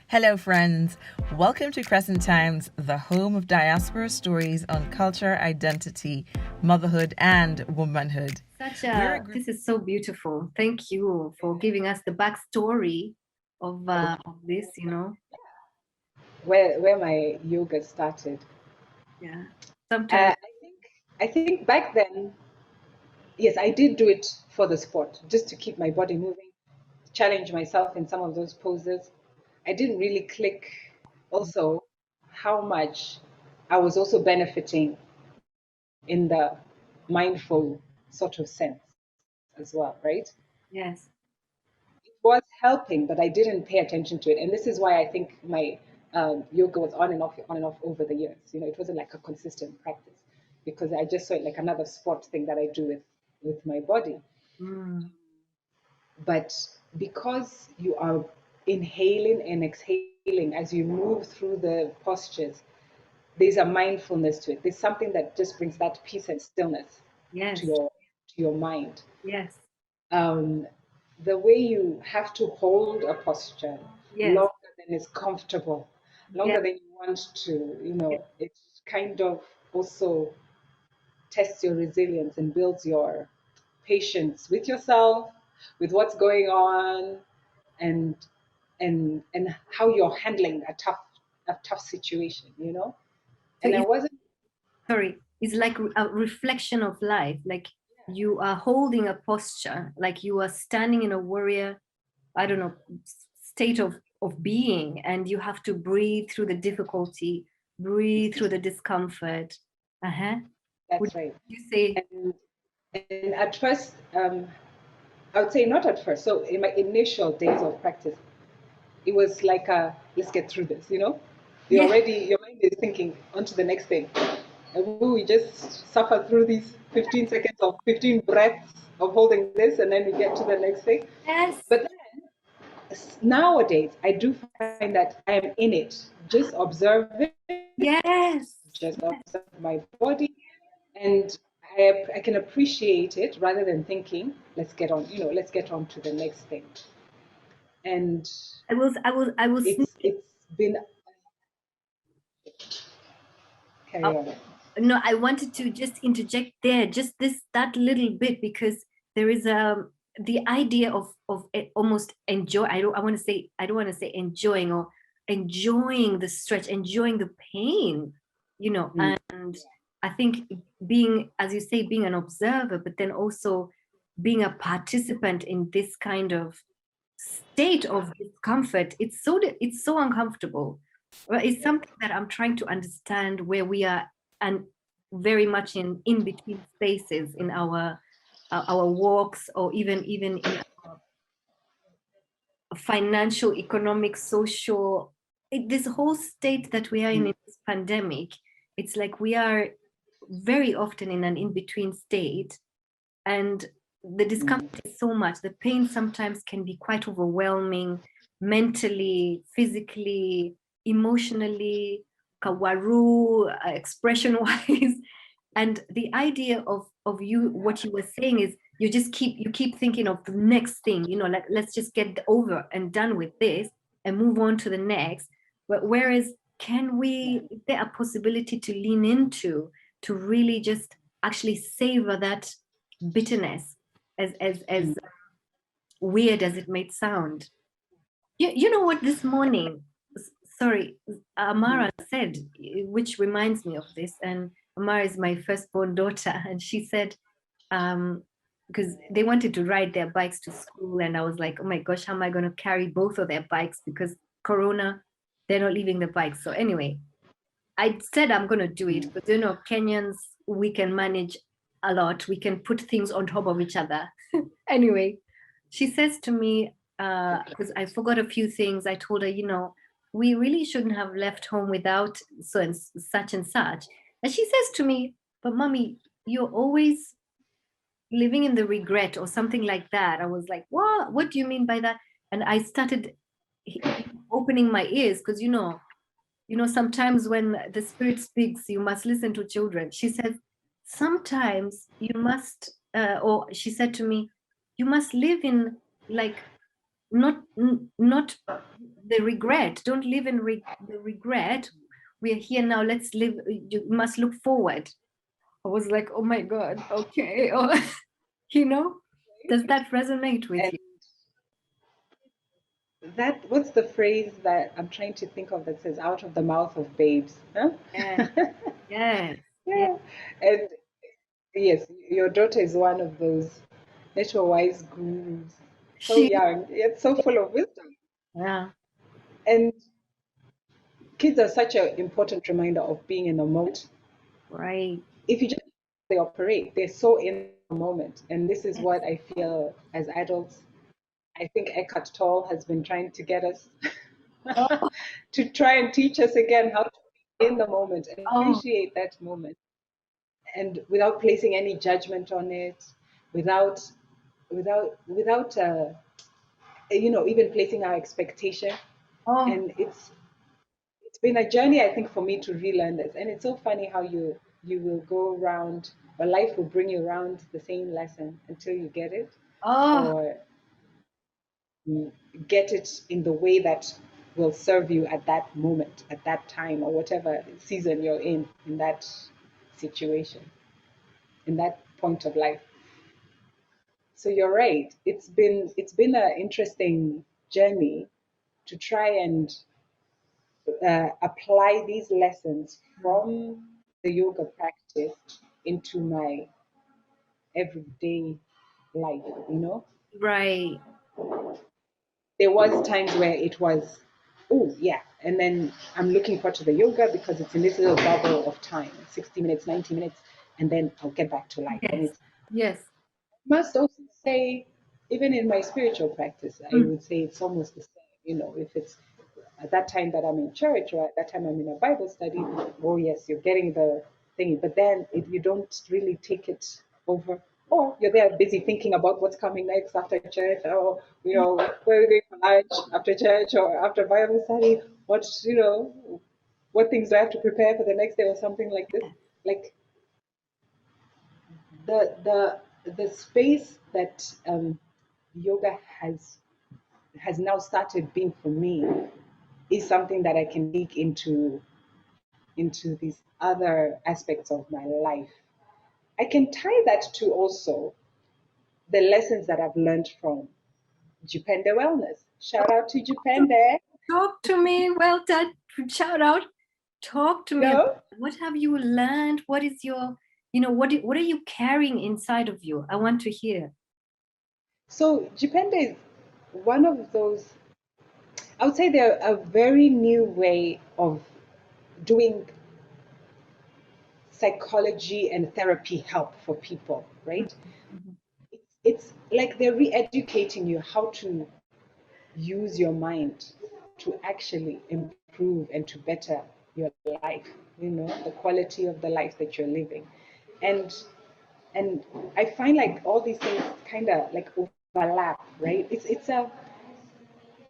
Hello, friends. Welcome to Crescent Times, the home of diaspora stories on culture, identity, motherhood, and womanhood. This is so beautiful. Thank you for giving us the backstory of this. Where my yoga started. Yeah. Sometimes I think back then, yes, I did do it for the sport, just to keep my body moving, challenge myself in some of those poses. I didn't really click also how much I was also benefiting in the mindful sort of sense as well, right? Yes. It was helping, but I didn't pay attention to it. And this is why I think my yoga was on and off over the years. It wasn't like a consistent practice because I just saw it like another sport thing that I do with my body. Mm. But because you are inhaling and exhaling as you move through the postures, there's a mindfulness to it. There's something that just brings that peace and stillness Yes. to your mind. Yes. The way you have to hold a posture longer than is comfortable, longer than you want to, it kind of also tests your resilience and builds your patience with yourself, with what's going on, and and how you're handling a tough situation. So And I wasn't. Sorry, it's like a reflection of life. Like you are holding a posture, like you are standing in a warrior, I don't know, state of being, and you have to breathe through the difficulty, breathe through the discomfort. That's right. You say, and at first, I would say not at first. So in my initial days of practice, it was like let's get through this. Your mind is thinking on to the next thing. And we just suffer through these 15 seconds of 15 breaths of holding this, and then we get to the next thing. Yes. But then nowadays, I do find that I am in it, just observing. Yes. Just observe my body, and I can appreciate it rather than thinking, let's get on to the next thing. And I was it's been carry on. No, I wanted to just interject there, just that little bit, because there is the idea of almost enjoy. I don't want to say enjoying, or enjoying the stretch, enjoying the pain. And I think being, as you say, being an observer, but then also being a participant in this kind of state of discomfort, it's so uncomfortable. Well, it's something that I'm trying to understand, where we are, and very much in between spaces in our walks, or even in our financial, economic, social, this whole state that we are in this pandemic. It's like we are very often in an in-between state, and the discomfort is so much. The pain sometimes can be quite overwhelming, mentally, physically, emotionally, kawaru, expression wise. And the idea of you, what you were saying is, you keep thinking of the next thing, like, let's just get over and done with this and move on to the next. But whereas, is there a possibility to lean into, to really just actually savor that bitterness, as weird as it may sound? You know what, this morning, sorry, Amara said, which reminds me of this, and Amara is my firstborn daughter, and she said, because they wanted to ride their bikes to school, and I was like, oh my gosh, how am I going to carry both of their bikes, because Corona, they're not leaving the bikes. So anyway, I said I'm going to do it, because Kenyans, we can manage a lot. We can put things on top of each other. Anyway, she says to me, because I forgot a few things, I told her, we really shouldn't have left home without so and such and such. And she says to me, but mommy, you're always living in the regret, or something like that. I was like, what do you mean by that? And I started opening my ears, because sometimes when the spirit speaks, you must listen to children. She said, sometimes you must, or she said to me, you must live in, like, not the regret. Don't live in the regret. We are here now. Let's live. You must look forward. I was like, oh my God, okay. Oh, does that resonate with And you? that, what's the phrase that I'm trying to think of that says out of the mouth of babes? Huh? Yes, yes, yes. Yeah. And yes, your daughter is one of those little wise gurus. So She, young, yet so full of wisdom. yeah, And kids are such an important reminder of being in the moment. right. If you just they operate, they're so in the moment. And this is what I feel as adults. I think Eckhart Tolle has been trying to get us Oh, to try and teach us again how to be in the moment and oh, appreciate that moment, and without placing any judgment on it, without without even placing our expectation. oh, And it's been a journey, I think, for me to relearn this. And it's so funny how you will go around, or life will bring you around the same lesson until you get it, oh, or you get it in the way that will serve you at that moment, at that time, or whatever season you're in that situation, in that point of life. So you're right. It's been an interesting journey to try and apply these lessons from the yoga practice into my everyday life. right. There was times where it was, oh yeah, and then I'm looking forward to the yoga because it's in this little bubble of time, 60 minutes, 90 minutes, and then I'll get back to life. And Yes, it's yes. must also say, even in my spiritual practice, I Mm. would say it's almost the same. If it's at that time that I'm in church, or at that time I'm in a Bible study, oh yes, you're getting the thing. But then if you don't really take it over, or you're there busy thinking about what's coming next after church, or where are we going for lunch after church or after Bible study, what things do I have to prepare for the next day or something like this. Like the space that yoga has now started being for me is something that I can dig into these other aspects of my life. I can tie that to also the lessons that I've learned from Jupende Wellness. Shout out to Jupende. Talk to me. Well done. Shout out. Talk to You me about know, what have you learned? What is your, what are you carrying inside of you? I want to hear. so Jupende is one of those. I would say they're a very new way of doing psychology and therapy help for people, right? Mhm. It's like they're re-educating you how to use your mind to actually improve and to better your life, the quality of the life that you're living. And and I find like all these things kind of like overlap, right? It's a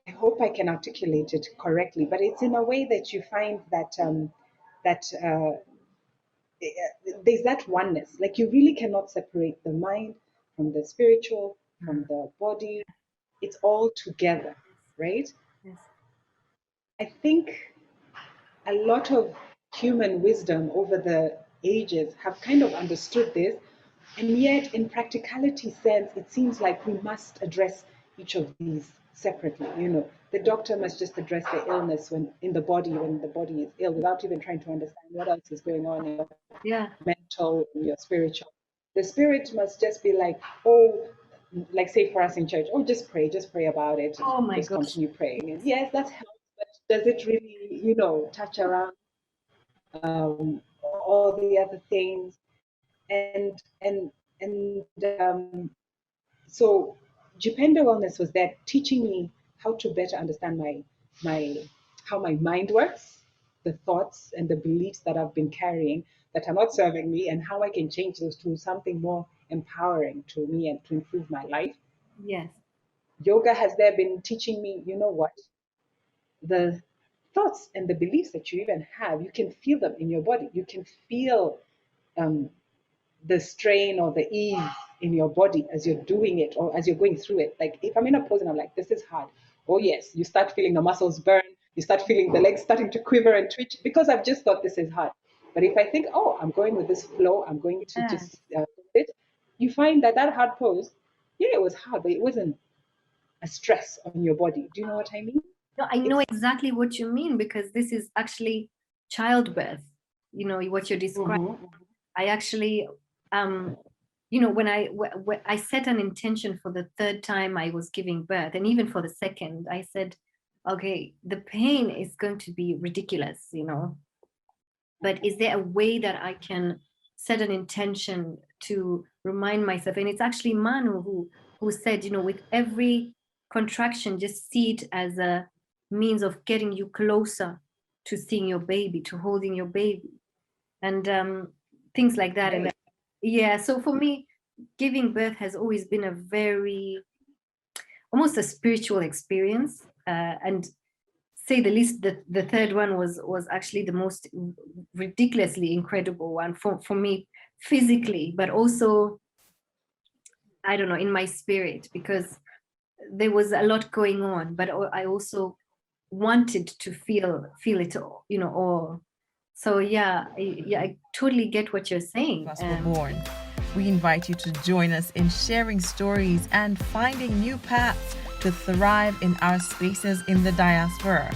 I hope I can articulate it correctly, but it's in a way that you find that there's that oneness. Like you really cannot separate the mind from the spiritual, from the body. It's all together, right? Yes. I think a lot of human wisdom over the ages have kind of understood this, and yet in practicality sense it seems like we must address each of these separately. The doctor must just address the illness when the body is ill, without even trying to understand what else is going on in your Yeah. mental and your spiritual. The spirit must just be like, oh, like say for us in church, oh, just pray about it, and Oh my just gosh. continue praying. And yes, that helps, but does it really, touch around all the other things? And and and so Jupenda Wellness was there teaching me how to better understand my how my mind works, the thoughts and the beliefs that I've been carrying that are not serving me, and how I can change those to something more empowering to me and to improve my life. Yes. Yoga has there been teaching me, what? The thoughts and the beliefs that you even have, you can feel them in your body. You can feel um, the strain or the ease in your body as you're doing it or as you're going through it. Like if I'm in a pose and I'm like, this is hard. oh yes, you start feeling the muscles burn, you start feeling the legs starting to quiver and twitch because I've just thought this is hard. But if I think, oh, I'm going with this flow, I'm going to Yeah. just it, you find that hard pose, yeah, it was hard, but it wasn't a stress on your body. Do you know what I mean? No, I know exactly what you mean, because this is actually childbirth, what you're describing. Mm-hmm. I actually, when I set an intention for the third time I was giving birth, and even for the second, I said, okay, the pain is going to be ridiculous, but is there a way that I can set an intention to remind myself? And it's actually Manu who said, with every contraction, just see it as a means of getting you closer to seeing your baby, to holding your baby, and things like that. And yeah, so for me, giving birth has always been a very, almost a spiritual experience, and say the least. The third one was actually the most ridiculously incredible one for me, physically, but also, I don't know, in my spirit, because there was a lot going on, but I also wanted to feel it all, all. So yeah, I totally get what you're saying. Were born. We invite you to join us in sharing stories and finding new paths to thrive in our spaces in the diaspora.